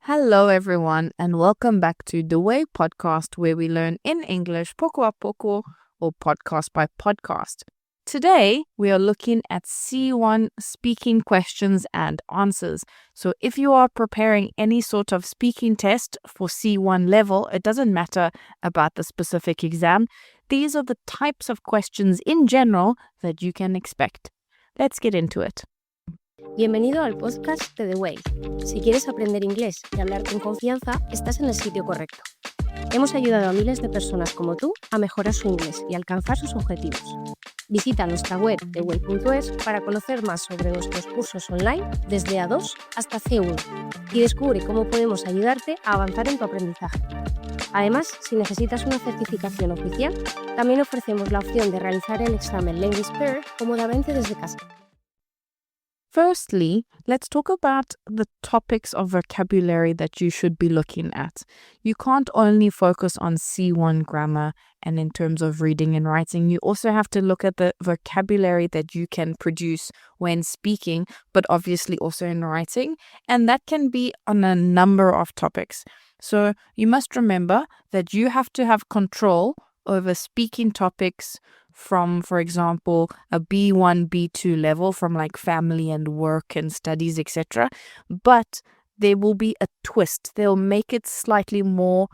Hello, everyone, and welcome back to The Way podcast, where we learn in English poco a poco or podcast by podcast. Today, we are looking at C1 speaking questions and answers. So, if you are preparing any sort of speaking test for C1 level, it doesn't matter about the specific exam. These are the types of questions in general that you can expect. Let's get into it. Bienvenido al podcast de The Way. Si quieres aprender inglés y hablar con confianza, estás en el sitio correcto. Hemos ayudado a miles de personas como tú a mejorar su inglés y alcanzar sus objetivos. Visita nuestra web theway.es para conocer más sobre nuestros cursos online desde A2 hasta C1 y descubre cómo podemos ayudarte a avanzar en tu aprendizaje. Además, si necesitas una certificación oficial, también ofrecemos la opción de realizar el examen Language Pair cómodamente desde casa. Firstly, let's talk about the topics of vocabulary that you should be looking at. You can't only focus on C1 grammar and in terms of reading and writing. You also have to look at the vocabulary that you can produce when speaking, but obviously also in writing. And that can be on a number of topics. So you must remember that you have to have control over speaking topics from, for example, a B1, B2 level, from like family and work and studies, etc. But there will be a twist. They'll make it slightly more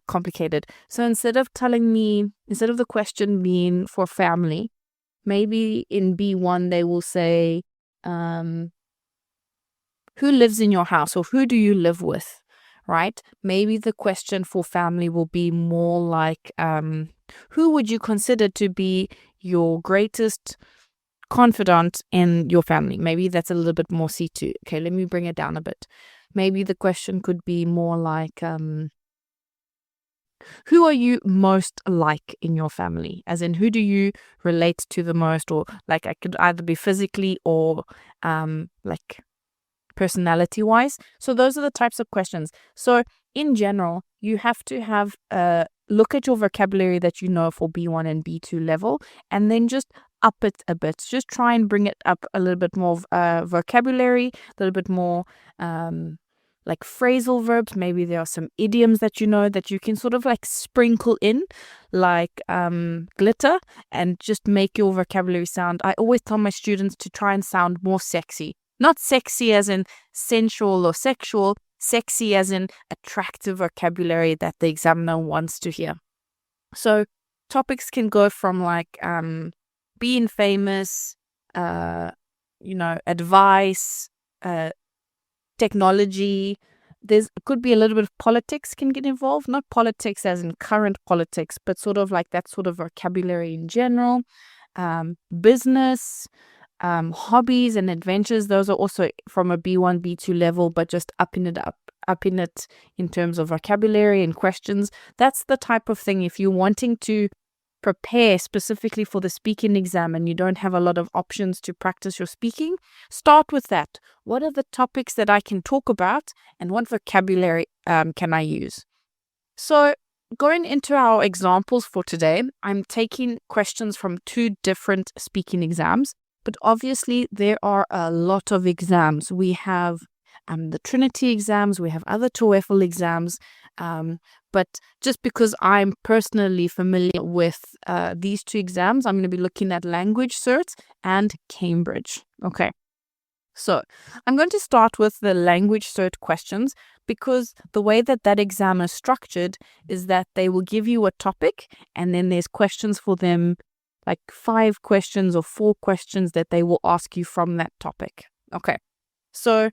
complicated. So instead of the question being for family, maybe in B1 they will say, who lives in your house, or who do you live with? Right? Maybe the question for family will be more like, who would you consider to be your greatest confidant in your family? Maybe that's a little bit more C2. Okay, let me bring it down a bit. Maybe the question could be more like, who are you most like in your family? As in, who do you relate to the most? Or like, I could either be physically or like personality-wise. So those are the types of questions. So in general, you have to have a look at your vocabulary that you know for B1 and B2 level, and then just up it a bit. Just try and bring it up a little bit more vocabulary, a little bit more like phrasal verbs. Maybe there are some idioms that you know that you can sort of like sprinkle in, like glitter, and just make your vocabulary sound. I always tell my students to try and sound more sexy. Not sexy as in sensual or sexual, sexy as in attractive vocabulary that the examiner wants to hear. So topics can go from like being famous, advice, technology. Could be a little bit of politics can get involved. Not politics as in current politics, but sort of like that sort of vocabulary in general. Business, hobbies and adventures. Those are also from a B1, B2 level, but just upping it in terms of vocabulary and questions. That's the type of thing. If you're wanting to prepare specifically for the speaking exam and you don't have a lot of options to practice your speaking, start with that. What are the topics that I can talk about, and what vocabulary can I use? So going into our examples for today, I'm taking questions from two different speaking exams. But obviously, there are a lot of exams. We have the Trinity exams, we have other TOEFL exams. But just because I'm personally familiar with these two exams, I'm going to be looking at Language Cert and Cambridge. Okay. So I'm going to start with the Language Cert questions, because the way that exam is structured is that they will give you a topic and then there's questions for them, like 5 questions or 4 questions that they will ask you from that topic. Okay, so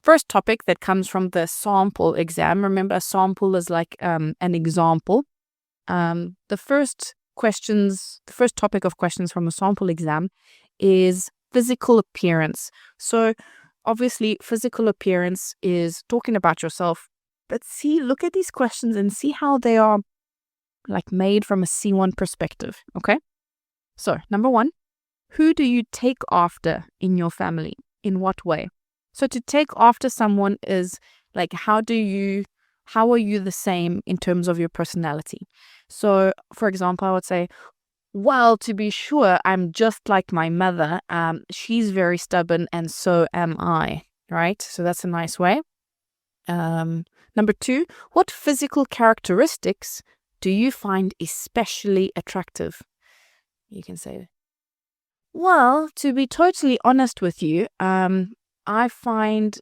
first topic that comes from the sample exam. Remember, a sample is like an example. The first topic of questions from a sample exam is physical appearance. So obviously, physical appearance is talking about yourself. But look at these questions and see how they are like made from a C1 perspective. Okay. So, number 1, who do you take after in your family? In what way? So to take after someone is like, how are you the same in terms of your personality? So, for example, I would say, well, to be sure, I'm just like my mother. She's very stubborn and so am I, right? So that's a nice way. Number 2, what physical characteristics do you find especially attractive? You can say, well, to be totally honest with you, I find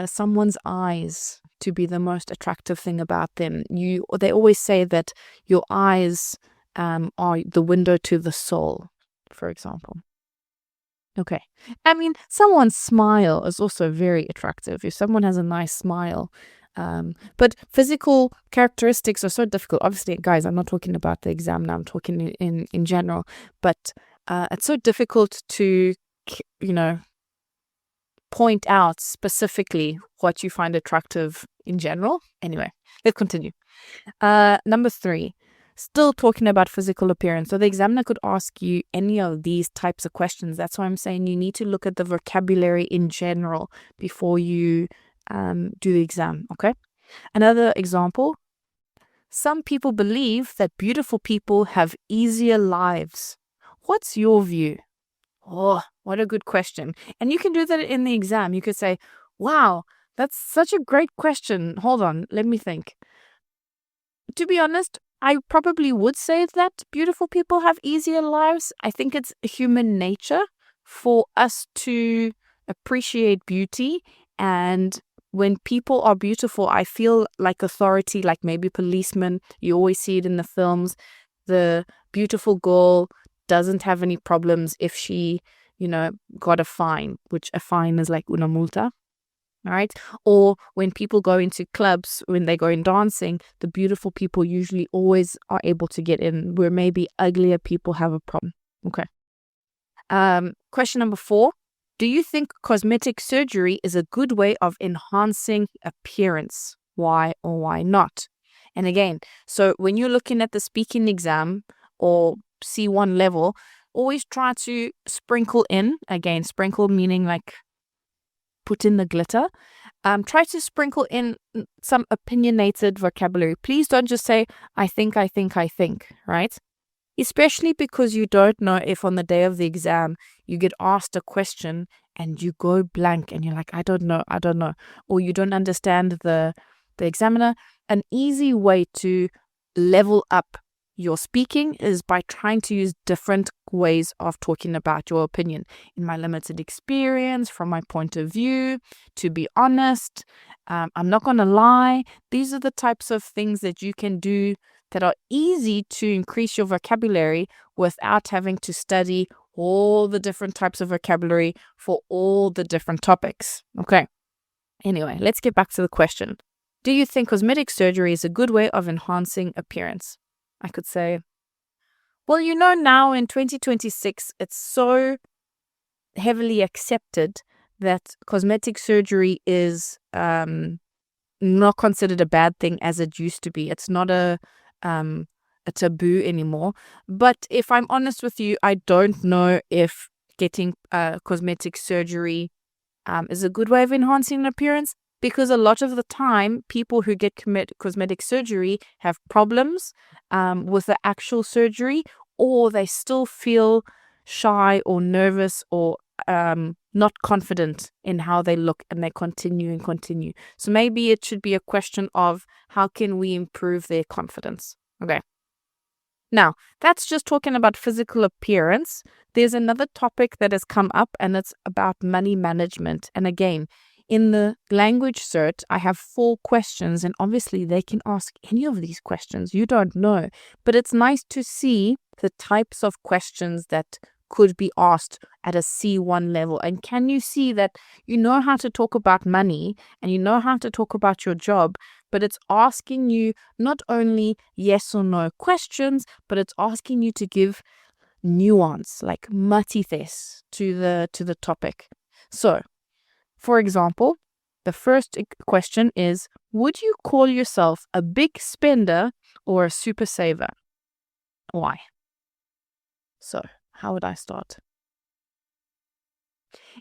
someone's eyes to be the most attractive thing about them. They always say that your eyes are the window to the soul, for example. Okay. I mean, someone's smile is also very attractive. If someone has a nice smile, but physical characteristics are so difficult. Obviously, guys, I'm not talking about the exam now. I'm talking in general. But it's so difficult to, point out specifically what you find attractive in general. Anyway, let's continue. Number 3, still talking about physical appearance. So the examiner could ask you any of these types of questions. That's why I'm saying you need to look at the vocabulary in general before you do the exam, okay? Another example, some people believe that beautiful people have easier lives. What's your view? Oh, what a good question. And you can do that in the exam. You could say, wow, that's such a great question. Hold on, let me think. To be honest, I probably would say that beautiful people have easier lives. I think it's human nature for us to appreciate beauty. And when people are beautiful, I feel like authority, like maybe policemen, you always see it in the films. The beautiful girl doesn't have any problems if she, got a fine, which a fine is like una multa. All right. Or when people go into clubs, when they go in dancing, the beautiful people usually always are able to get in, where maybe uglier people have a problem. Okay. Question number 4. Do you think cosmetic surgery is a good way of enhancing appearance? Why or why not? And again, so when you're looking at the speaking exam or C1 level, always try to sprinkle in, again, sprinkle meaning like put in the glitter. Try to sprinkle in some opinionated vocabulary. Please don't just say, I think, right? Especially because you don't know if on the day of the exam you get asked a question and you go blank and you're like, I don't know, or you don't understand the examiner. An easy way to level up your speaking is by trying to use different ways of talking about your opinion. In my limited experience, from my point of view, to be honest, I'm not going to lie. These are the types of things that you can do that are easy to increase your vocabulary without having to study all the different types of vocabulary for all the different topics. Okay. Anyway, let's get back to the question. Do you think cosmetic surgery is a good way of enhancing appearance? I could say, well, now in 2026, it's so heavily accepted that cosmetic surgery is not considered a bad thing as it used to be. It's not a taboo anymore. But if I'm honest with you, I don't know if getting cosmetic surgery is a good way of enhancing an appearance, because a lot of the time people who get cosmetic surgery have problems with the actual surgery, or they still feel shy or nervous or not confident in how they look, and they continue. So maybe it should be a question of how can we improve their confidence. Okay. Now, that's just talking about physical appearance. There's another topic that has come up, and it's about money management. And again, in the language cert, I have 4 questions, and obviously they can ask any of these questions. You don't know, but it's nice to see the types of questions that could be asked at a C1 level. And can you see that you know how to talk about money and you know how to talk about your job, but it's asking you not only yes or no questions, but it's asking you to give nuance, like matices to the topic. So, for example, the first question is, would you call yourself a big spender or a super saver? Why? So, how would I start?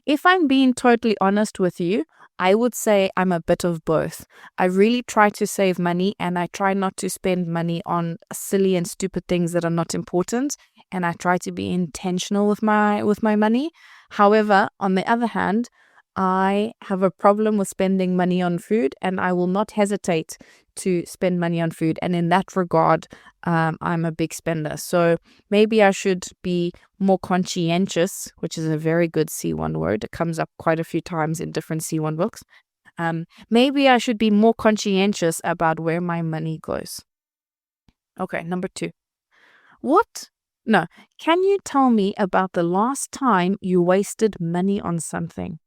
If I'm being totally honest with you, I would say I'm a bit of both. I really try to save money, and I try not to spend money on silly and stupid things that are not important, and I try to be intentional with my money. However, on the other hand, I have a problem with spending money on food, and I will not hesitate to spend money on food. And in that regard, I'm a big spender. So maybe I should be more conscientious, which is a very good C1 word. It comes up quite a few times in different C1 books. Maybe I should be more conscientious about where my money goes. Okay, number 2. Can you tell me about the last time you wasted money on something?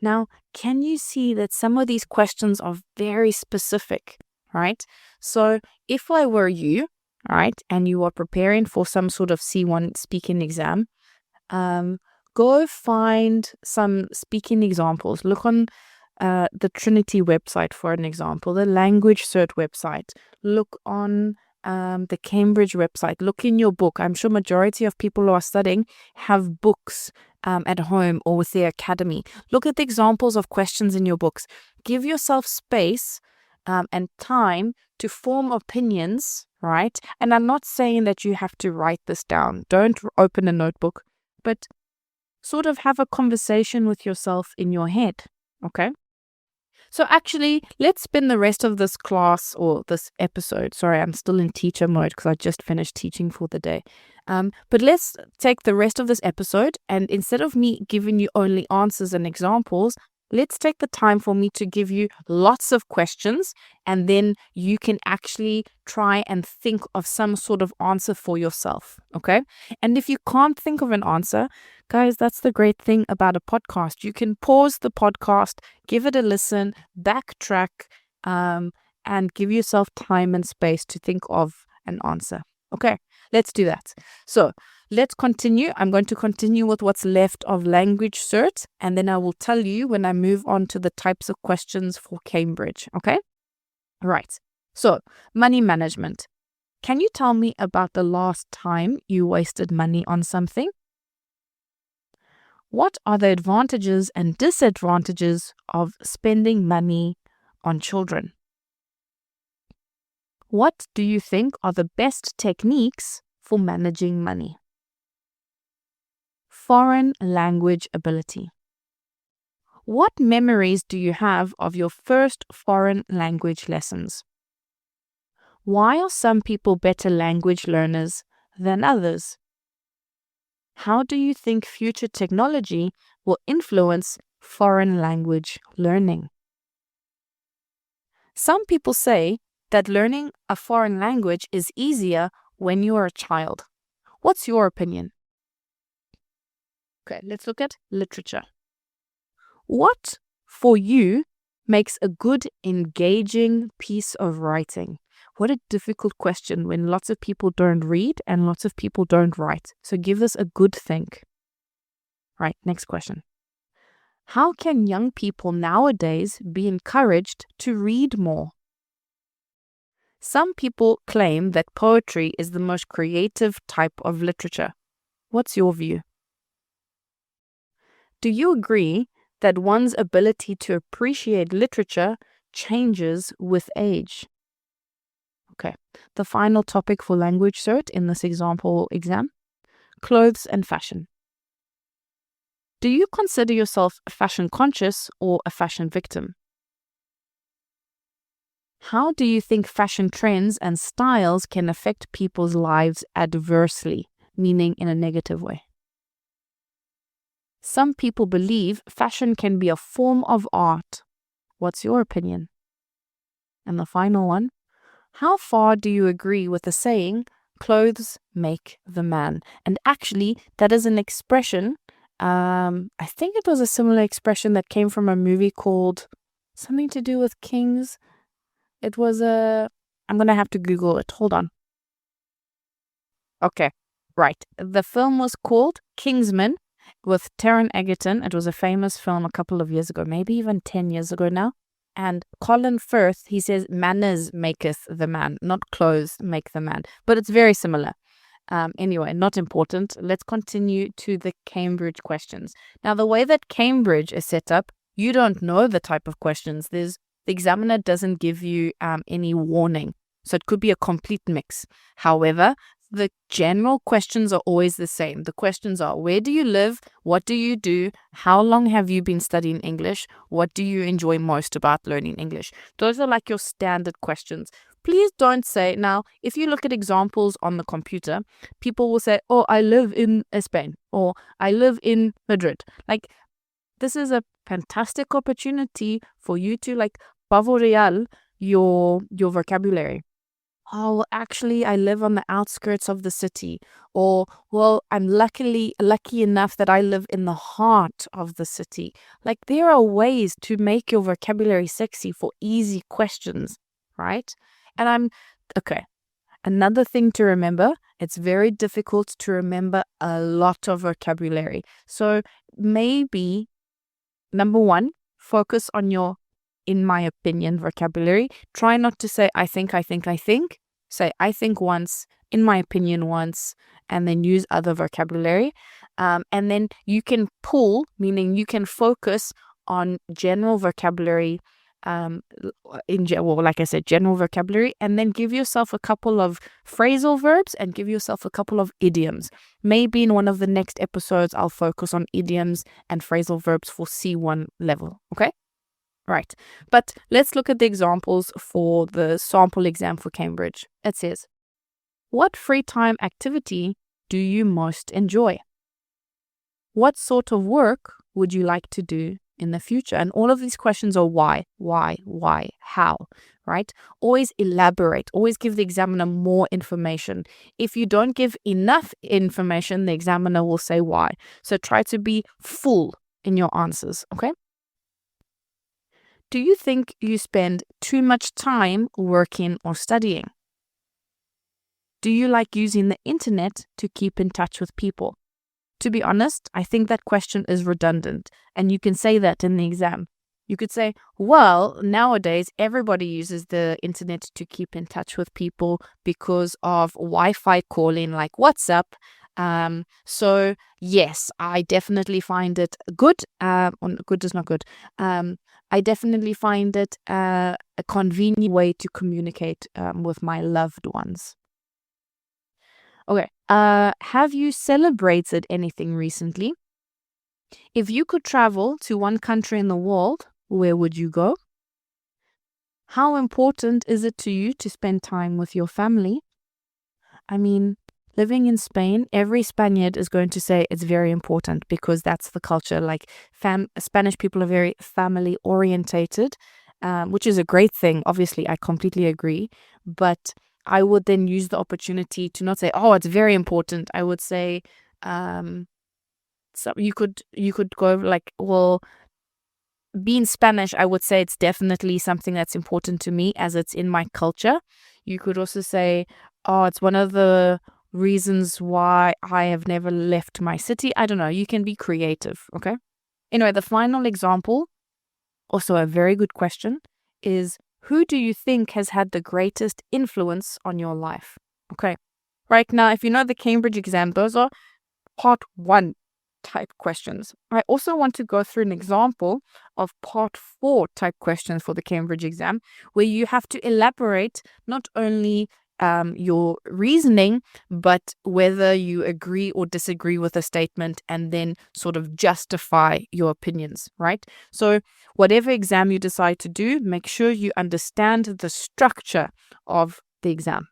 Now, can you see that some of these questions are very specific, right? So if I were you, right, and you are preparing for some sort of C1 speaking exam, go find some speaking examples. Look on the Trinity website for an example, the Language Cert website. Look on the Cambridge website. Look in your book. I'm sure majority of people who are studying have books at home or with their academy. Look at the examples of questions in your books. Give yourself space and time to form opinions, right? And I'm not saying that you have to write this down. Don't open a notebook, but sort of have a conversation with yourself in your head, okay? So actually, let's spend the rest of this class or this episode. Sorry, I'm still in teacher mode because I just finished teaching for the day. But let's take the rest of this episode, and instead of me giving you only answers and examples, let's take the time for me to give you lots of questions, and then you can actually try and think of some sort of answer for yourself, okay? And if you can't think of an answer, guys, that's the great thing about a podcast. You can pause the podcast, give it a listen, backtrack, and give yourself time and space to think of an answer. Okay, let's do that. So let's continue. I'm going to continue with what's left of Language Cert, and then I will tell you when I move on to the types of questions for Cambridge. Okay? Right. So, money management. Can you tell me about the last time you wasted money on something? What are the advantages and disadvantages of spending money on children? What do you think are the best techniques for managing money? Foreign language ability. What memories do you have of your first foreign language lessons? Why are some people better language learners than others? How do you think future technology will influence foreign language learning? Some people say that learning a foreign language is easier when you are a child. What's your opinion? Okay, let's look at literature. What, for you, makes a good, engaging piece of writing? What a difficult question when lots of people don't read and lots of people don't write. So give this a good think. Right, next question. How can young people nowadays be encouraged to read more? Some people claim that poetry is the most creative type of literature. What's your view? Do you agree that one's ability to appreciate literature changes with age? Okay, the final topic for Language Cert in this example exam, clothes and fashion. Do you consider yourself fashion conscious or a fashion victim? How do you think fashion trends and styles can affect people's lives adversely, meaning in a negative way? Some people believe fashion can be a form of art. What's your opinion? And the final one, how far do you agree with the saying, clothes make the man? And actually, that is an expression, I think it was a similar expression that came from a movie called something to do with kings. It was I'm going to have to Google it. Hold on. Okay, right. The film was called Kingsman with Taron Egerton. It was a famous film a couple of years ago, maybe even 10 years ago now. And Colin Firth, he says, manners maketh the man, not clothes make the man. But it's very similar. Anyway, not important. Let's continue to the Cambridge questions. Now, the way that Cambridge is set up, you don't know the type of questions. The examiner doesn't give you any warning. So it could be a complete mix. However, the general questions are always the same. The questions are, where do you live? What do you do? How long have you been studying English? What do you enjoy most about learning English? Those are like your standard questions. Please don't say, now, if you look at examples on the computer, people will say, oh, I live in Spain, or I live in Madrid. Like, this is a fantastic opportunity for you to like pavo real your vocabulary. Oh, well, actually, I live on the outskirts of the city. Or, well, I'm lucky enough that I live in the heart of the city. Like, there are ways to make your vocabulary sexy for easy questions, right? And okay. Another thing to remember, it's very difficult to remember a lot of vocabulary. So maybe, number one, focus on your in my opinion vocabulary. Try not to say I think. Say I think once, in my opinion once, and then use other vocabulary. And then you can pull, meaning you can focus on general vocabulary, like I said, general vocabulary, and then give yourself a couple of phrasal verbs and give yourself a couple of idioms. Maybe in one of the next episodes, I'll focus on idioms and phrasal verbs for C1 level. Okay? Right. But let's look at the examples for the sample exam for Cambridge. It says, what free time activity do you most enjoy? What sort of work would you like to do in the future? And all of these questions are why, how, right? Always elaborate. Always give the examiner more information. If you don't give enough information, the examiner will say why. So try to be full in your answers, okay? Do you think you spend too much time working or studying? Do you like using the internet to keep in touch with people? To be honest, I think that question is redundant, and you can say that in the exam. You could say, well, nowadays everybody uses the internet to keep in touch with people because of Wi-Fi calling like WhatsApp. So yes, I definitely find it good. Good is not good. I definitely find it a convenient way to communicate with my loved ones. Okay. Have you celebrated anything recently? If you could travel to one country in the world, where would you go? How important is it to you to spend time with your family? I mean, living in Spain, every Spaniard is going to say it's very important because that's the culture. Like Spanish people are very family orientated, which is a great thing. Obviously, I completely agree. But I would then use the opportunity to not say, oh, it's very important. I would say, so you could go like, well, being Spanish, I would say it's definitely something that's important to me as it's in my culture. You could also say, oh, it's one of the reasons why I have never left my city. I don't know. You can be creative, okay? Anyway, the final example, also a very good question, is who do you think has had the greatest influence on your life? Okay. Right now, if you know the Cambridge exam, those are part 1 type questions. I also want to go through an example of part 4 type questions for the Cambridge exam, where you have to elaborate not only your reasoning, but whether you agree or disagree with a statement and then sort of justify your opinions, right? So whatever exam you decide to do, make sure you understand the structure of the exam.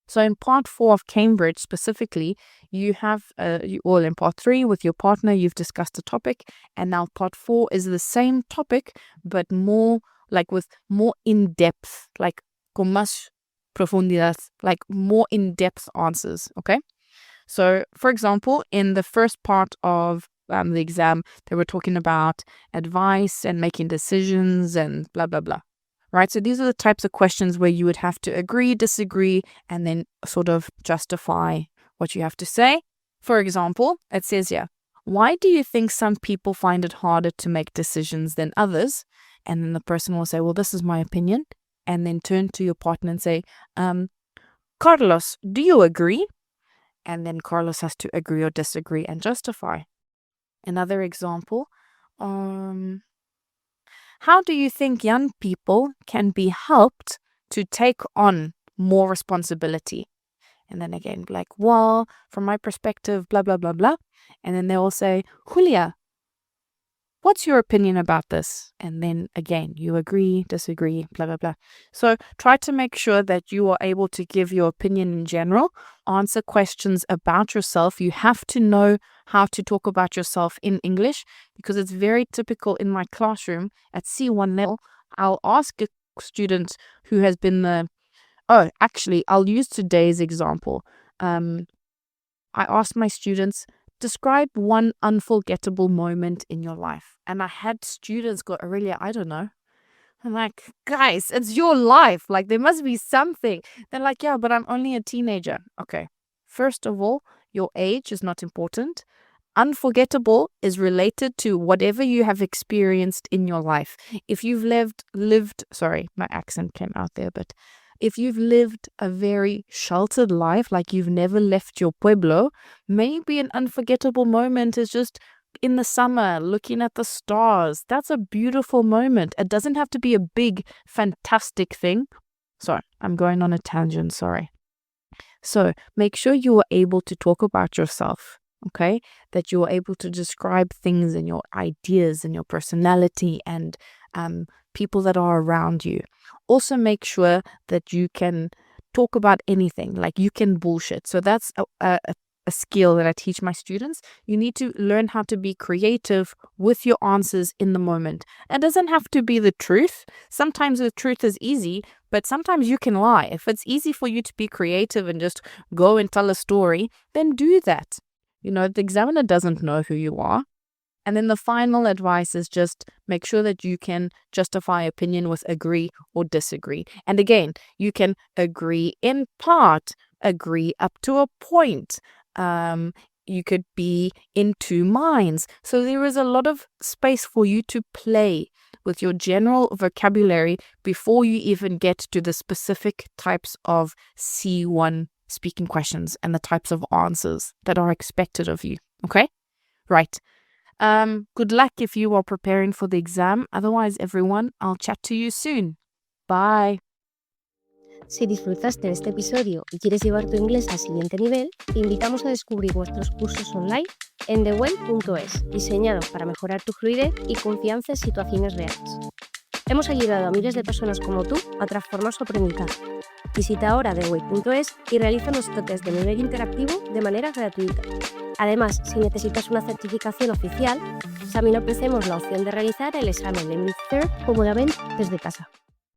So in part 4 of Cambridge specifically, you have, in part 3 with your partner, you've discussed the topic. And now part 4 is the same topic, but more like with more in-depth, like con más profundidad, like more in-depth answers, okay? So, for example, in the first part of the exam, they were talking about advice and making decisions and blah, blah, blah. Right? So these are the types of questions where you would have to agree, disagree, and then sort of justify what you have to say. For example, it says here, why do you think some people find it harder to make decisions than others? And then the person will say, well, this is my opinion. And then turn to your partner and say, Carlos, do you agree? And then Carlos has to agree or disagree and justify. Another example, how do you think young people can be helped to take on more responsibility? And then again, like, well, from my perspective, blah, blah, blah, blah. And then they will say, Julia, what's your opinion about this? And then again, you agree, disagree, blah, blah, blah. So try to make sure that you are able to give your opinion in general, answer questions about yourself. You have to know how to talk about yourself in English, because it's very typical in my classroom at C1 level. I'll ask a student who has been I'll use today's example. I asked my students, describe one unforgettable moment in your life. And I had students go, Aurelia, I don't know. I'm like, guys, it's your life. Like, there must be something. They're like, yeah, but I'm only a teenager. Okay. First of all, your age is not important. Unforgettable is related to whatever you have experienced in your life. If you've sorry, my accent came out there, but if you've lived a very sheltered life, like you've never left your pueblo, maybe an unforgettable moment is just in the summer, looking at the stars. That's a beautiful moment. It doesn't have to be a big, fantastic thing. Sorry, I'm going on a tangent, sorry. So make sure you are able to talk about yourself, okay? That you are able to describe things and your ideas and your personality and people that are around you. Also make sure that you can talk about anything, like you can bullshit. So that's a skill that I teach my students. You need to learn how to be creative with your answers in the moment. It doesn't have to be the truth. Sometimes the truth is easy, but sometimes you can lie. If it's easy for you to be creative and just go and tell a story, then do that. You know, the examiner doesn't know who you are. And then the final advice is just make sure that you can justify opinion with agree or disagree. And again, you can agree in part, agree up to a point. You could be in two minds. So there is a lot of space for you to play with your general vocabulary before you even get to the specific types of C1 speaking questions and the types of answers that are expected of you. Okay? Right. Good luck if you are preparing for the exam. Otherwise, everyone, I'll chat to you soon. Bye. Si disfrutaste de este episodio y quieres llevar tu inglés al siguiente nivel, te invitamos a descubrir nuestros cursos online en theway.es, diseñados para mejorar tu fluidez y confianza en situaciones reales. Hemos ayudado a miles de personas como tú a transformar su aprendizaje. Visita ahora theway.es y realiza nuestro test de nivel interactivo de manera gratuita. Además, si necesitas una certificación oficial, también ofrecemos la opción de realizar el examen de Midterm cómodamente desde casa.